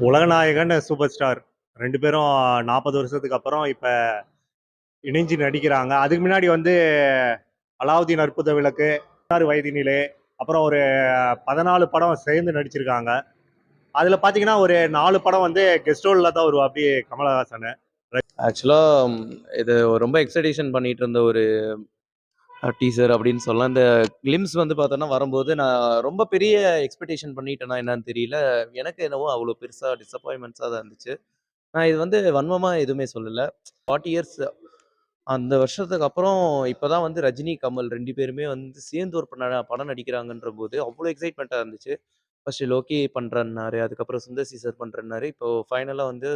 உலகநாயகன், super star 2 பேரும் 40 வருஷத்துக்கு அப்புறம் இப்ப இணைஞ்சு நடிக்கிறாங்க. அதுக்கு முன்னாடி வந்து அலாவுதீன் அற்புத விளக்கு, 16 வயதினிலே, அப்புறம் ஒரு 14 படம் சேர்ந்து நடிச்சிருக்காங்க. அதுல பாத்தீங்கன்னா ஒரு 4 படம் வந்து கெஸ்ட் ரோல்ல தான் வருவாப்படி கமலஹாசன். ஆக்சுவலா இது ரொம்ப எக்ஸைட்டேஷன் பண்ணிட்டு இருந்த ஒரு டீசர் அப்படின்னு சொல்லலாம். இந்த கிளிம்ஸ் வந்து பார்த்தோன்னா வரும்போது நான் ரொம்ப பெரிய எக்ஸ்பெக்டேஷன் பண்ணிட்டேனா என்னன்னு தெரியல. எனக்கு என்னவோ அவ்வளோ பெருசா டிசப்பாயின்ட்மெண்ட்ஸா தான் இருந்துச்சு. நான் இது வந்து வன்மமா எதுவுமே சொல்லல. 40 இயர்ஸ் அந்த வருஷத்துக்கு அப்புறம் இப்பதான் வந்து ரஜினி, கமல் 2 பேருமே வந்து சேர்ந்து ஒரு படம் நடிக்கிறாங்கன்றபோது அவ்வளோ எக்ஸைட்மெண்ட்டா இருந்துச்சு. ஃபர்ஸ்ட் லோகி பண்றேன்னாரு. அதுக்கப்புறம் சுந்தர் சி சார் பண்றேன்னாரு. இப்போ ஃபைனலா வந்து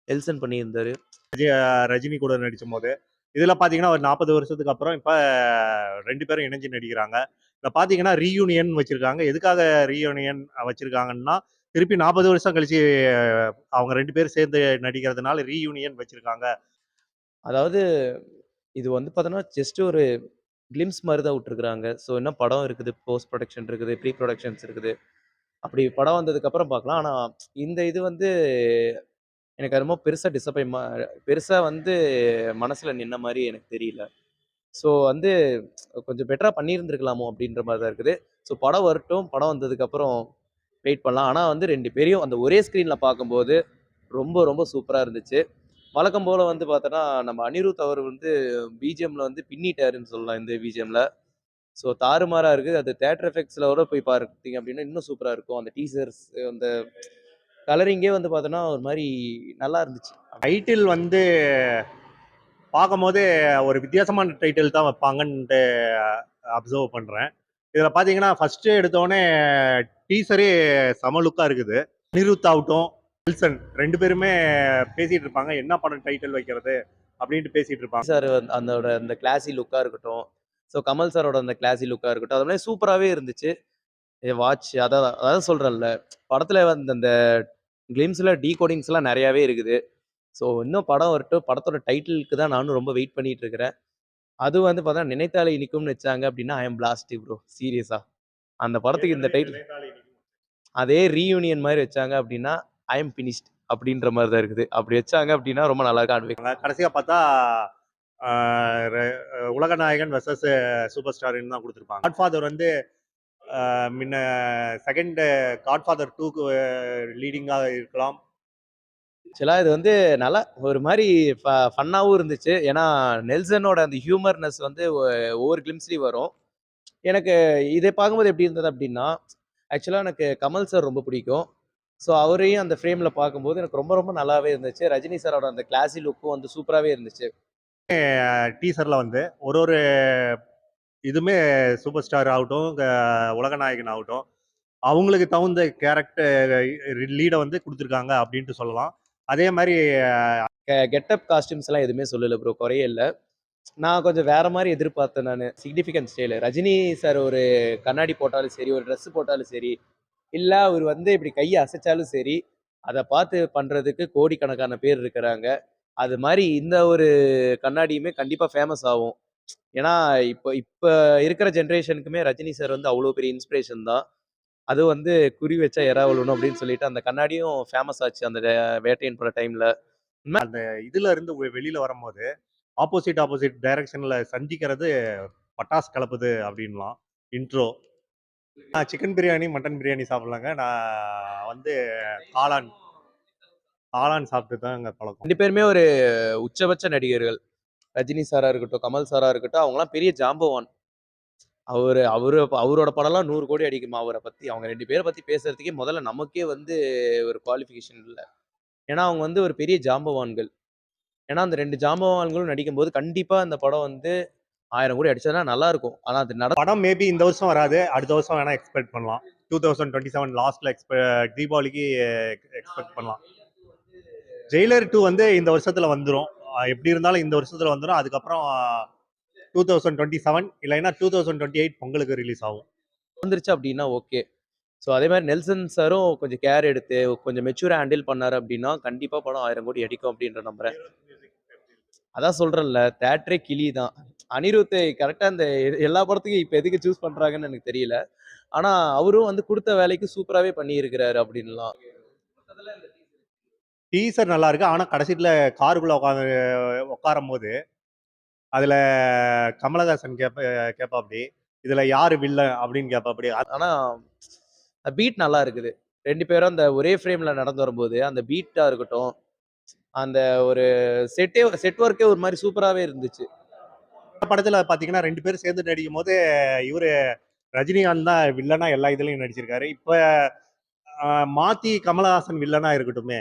நெல்சன் பண்ணியிருந்தாரு. ரஜினி கூட நடிச்சும் போது இதுல பாத்தீங்கன்னா ஒரு 40 வருஷத்துக்கு அப்புறம் இப்ப 2 பேரும் இணைஞ்சு நடிக்கிறாங்க. இப்ப பாத்தீங்கன்னா ரீயூனியன் வச்சிருக்காங்க. எதுக்காக ரீயூனியன் வச்சிருக்காங்கன்னா திருப்பி 40 வருஷம் கழிச்சு அவங்க 2 பேரும் சேர்ந்து நடிக்கிறதுனால ரீயூனியன் வச்சிருக்காங்க. அதாவது இது வந்து பார்த்தோன்னா, ஜஸ்ட் ஒரு கிளிம்ஸ் மாரி தான் விட்டுருக்காங்க. ஸோ இன்னும் படம் இருக்குது, போஸ்ட் ப்ரொடக்ஷன் இருக்குது, ப்ரீ ப்ரொடக்ஷன்ஸ் இருக்குது. அப்படி படம் வந்ததுக்கப்புறம் பார்க்கலாம். ஆனா இந்த இது வந்து எனக்கு என்னமோ பெருசா வந்து மனசுல நின்ன மாரி எனக்கு தெரியல. ஸோ வந்து கொஞ்சம் பெட்டரா பண்ணியிருந்திருக்கலாமோ அப்படின்ற மாரி தான் இருக்குது. ஸோ படம் வரட்டும். படம் வந்ததுக்கப்புறம் வெயிட் பண்ணலாம். ஆனா வந்து 2 பேரையும் அந்த ஒரே ஸ்க்ரீன்ல பார்க்கும்போது ரொம்ப ரொம்ப சூப்பரா இருந்துச்சு. வழக்கம் போல வந்து பார்த்தோன்னா, நம்ம அனிருத் அவர் வந்து பிஜிஎம்ல வந்து பின்னிட்டாருன்னு சொல்லலாம் இந்த பிஜிஎம்ல. ஸோ தாறுமாறா இருக்கு. அது தியேட்டர் எஃபெக்ட்ஸ்ல கூட போய் பார்த்தீங்க அப்படின்னா, இன்னும் சூப்பரா இருக்கும். அந்த டீசர்ஸ் அந்த கலரிங்கே வந்து பார்த்தோன்னா, ஒரு மாரி நல்லா இருந்துச்சு. டைட்டில் வந்து பார்க்கும்போது ஒரு வித்தியாசமான டைட்டில் தான் வைப்பாங்கன்ட்டு அப்சர்வ் பண்றேன். இதுல பாத்தீங்கன்னா ஃபர்ஸ்ட் எடுத்தோடனே டீசரே செம லுக்கா இருக்குது. அனிருத் ஆகட்டும், நெல்சன் 2 பேருமே பேசிட்டு இருப்பாங்க. என்ன படம் டைட்டில் வைக்கிறது அப்படின்ட்டு பேசிட்டு இருப்பாங்க. சார் அதோட அந்த கிளாஸி லுக்கா இருக்கட்டும். ஸோ கமல் சாரோட அந்த கிளாஸி லுக்கா இருக்கட்டும். அது மாரி சூப்பராவே இருந்துச்சு. வாட்ச் அதான் சொல்றேன்ல. படத்துல வந்த அந்த கிளிம்ஸ்ல டீகோடிங்ஸ்லாம் நெறையாவே இருக்குது. ஸோ இன்னும் படம் வரட்டும். படத்தோட டைட்டிலுக்கு தான் நானும் ரொம்ப வெயிட் பண்ணிட்டு இருக்கிறேன். அது வந்து பார்த்தா நினைத்தாலே இனிக்கும்னு வச்சாங்க அப்படின்னா, ஐ அம் பிளாஸ்ட் ப்ரோ. சீரியஸா. அந்த படத்துக்கு இந்த டைட்டில் அதே ரீயூனியன் மாரி வச்சாங்க அப்படின்னா, ஐ அம் பினிஷ்ட் அப்படின்ற மாரி தான் இருக்குது. அப்படி வச்சாங்க அப்படின்னா ரொம்ப நல்லா இருக்கும். கடைசியா பார்த்தா உலகநாயகன் வெர்சஸ் சூப்பர் ஸ்டார்னு தான் கொடுத்துருப்பாங்க. காட்ஃபாதர் வந்து முன்ன செகண்ட் காட்ஃபாதர் 2க்கு லீடிங்கா இருக்கலாம். ஆக்சுவலா இது வந்து நல்லா ஒரு மாரி ஃபன்னாவும் இருந்துச்சு. ஏன்னா, நெல்சனோட அந்த ஹியூமர்னஸ் வந்து ஒவ்வொரு கிளிம்ஸ்லயும் வரும். எனக்கு இதை பார்க்கும்போது எப்படி இருந்தது அப்படின்னா, ஆக்சுவலா எனக்கு கமல் சார் ரொம்ப பிடிக்கும். ஸோ அவரையும் அந்த ஃப்ரேம்ல பார்க்கும்போது எனக்கு ரொம்ப ரொம்ப நல்லாவே இருந்துச்சு. ரஜினி சாரோட அந்த கிளாஸி லுக்கும் வந்து சூப்பராவே இருந்துச்சு. டீசர்ல வந்து ஒரு ஒரு இதுமே சூப்பர் ஸ்டார் ஆகட்டும், உலகநாயகன் ஆகட்டும், அவங்களுக்கு தகுந்த கேரக்டர் லீட வந்து கொடுத்துருக்காங்க அப்படின்ட்டு சொல்லலாம். அதே மாதிரி கெட்டப் காஸ்டியூம்ஸ்லாம் எதுவுமே சொல்லல ப்ரோ. குறையே இல்ல. நான் கொஞ்சம் வேற மாரி எதிர்பார்த்தேன் நானு. Significant style. ரஜினி சார் ஒரு கண்ணாடி போட்டாலும் சரி, ஒரு ட்ரெஸ் போட்டாலும் சரி, இல்ல அவரு வந்து இப்படி கைய அசைச்சாலும் சரி, அத பார்த்து பண்றதுக்கு கோடிக்கணக்கான பேர் இருக்கிறாங்க. அது மாரி இந்த ஒரு கண்ணாடியுமே கண்டிப்பா ஃபேமஸ் ஆவும். ஏன்னா, இப்ப இப்ப இருக்கிற ஜெனரேஷனுக்குமே ரஜினி சார் வந்து அவ்வளோ பெரிய இன்ஸ்பிரேஷன் தான். அதுவும் வந்து குறி வச்சா எறா விழுணும் அப்படின்னு சொல்லிட்டு அந்த கண்ணாடியும் ஃபேமஸ் ஆச்சு அந்த வேட்டையன் பட டைம்ல. அந்த இதுல இருந்து வெளியில வரும்போது ஆப்போசிட் டைரக்ஷன்ல சந்திக்கிறது பட்டாசு கலப்புது அப்படின்லாம் intro. Chicken biryani, mutton biryani சாப்பிடலாங்க. நான் வந்து காளான் காளான் சாப்பிட்டு தான் அங்க பழக்கம். 2 பேருமே ஒரு உச்சபட்ச நடிகர்கள். ரஜினி சாரா இருக்கட்டும், கமல் சாரா இருக்கட்டும், அவங்கலாம் பெரிய ஜாம்பவான். அவரு அவரு அவரோட படம்லாம் 100 கோடி அடிக்குமா அவர பத்தி. அவங்க 2 பேர பத்தி பேசுறதுக்கே முதல்ல நமக்கே வந்து ஒரு குவாலிஃபிகேஷன் இல்ல. ஏன்னா, அவங்க வந்து ஒரு பெரிய ஜாம்பவான்கள். ஏன்னா, அந்த 2 ஜாம்பவான்களும் நடிக்கும்போது கண்டிப்பா அந்த படம் வந்து 1000 கோடி அடிச்சதுனா நல்லாருக்கும். ஆனா அது படம் மேபி இந்த வருஷம் வராது. அடுத்த வருஷம் வேணா எக்ஸ்பெக்ட் பண்ணலாம். 2027 லாஸ்ட்ல தீபாவளிக்கு எக்ஸ்பெக்ட் பண்ணலாம். ஜெயிலர் 2 வந்து இந்த வருஷத்துல வந்துரும். எப்படி இருந்தாலும் இந்த வருஷத்துல வந்துரும். அதுக்கப்புறம் 2027 இல்லைன்னா 2028 பொங்கலுக்கு ரிலீஸ் ஆகும். வந்துருச்சு அப்டின்னா ஓகே. ஸோ அதே மாரி நெல்சன் சாரும் கொஞ்சம் கேர் எடுத்து, கொஞ்சம் மெச்சூரா ஹேண்டில் பண்ணாரு அப்டின்னா, கண்டிப்பா படம் 1000 கோடி அடிக்கும் அப்டின்ற நம்புறேன். அதான் சொல்றேன்ல, தியேட்டரே கிளி தான். அனிருத் கரெக்ட்டா அந்த எல்லா படத்துக்கும் இப்ப எதுக்கு சூஸ் பண்றாங்கன்னு எனக்கு தெரியல. ஆனா, அவரும் வந்து குடுத்த வேலைக்கு சூப்பராவே பண்ணியிருக்கிறாரு அப்டின்லாம். டீசர் நல்லா இருக்கு. ஆனா கடைசில காருக்குள்ள உட்காரும்போது, அதுல கமலஹாசன் கேட்பாப்படி, "இதுல யாரு வில்லன்?" அப்படின்னு கேட்பாப்படி. ஆனா பீட் நல்லா இருக்குது. 2 பேரும் அந்த ஒரே ஃப்ரேம்ல நடந்து வரும்போது, அந்த பீட்டா இருக்கட்டும், அந்த ஒரு செட் ஒர்க்கே ஒரு மாரி சூப்பராவே இருந்துச்சு. அந்த படத்துல பாத்தீங்கன்னா 2 பேரும் சேர்ந்து நடிக்கும்போது, இவரு ரஜினிகாந்த் தான் வில்லனா எல்லா இதுலயும் நடிச்சிருக்காரு. இப்ப மாத்தி கமலஹாசன் வில்லனா இருக்கட்டுமே.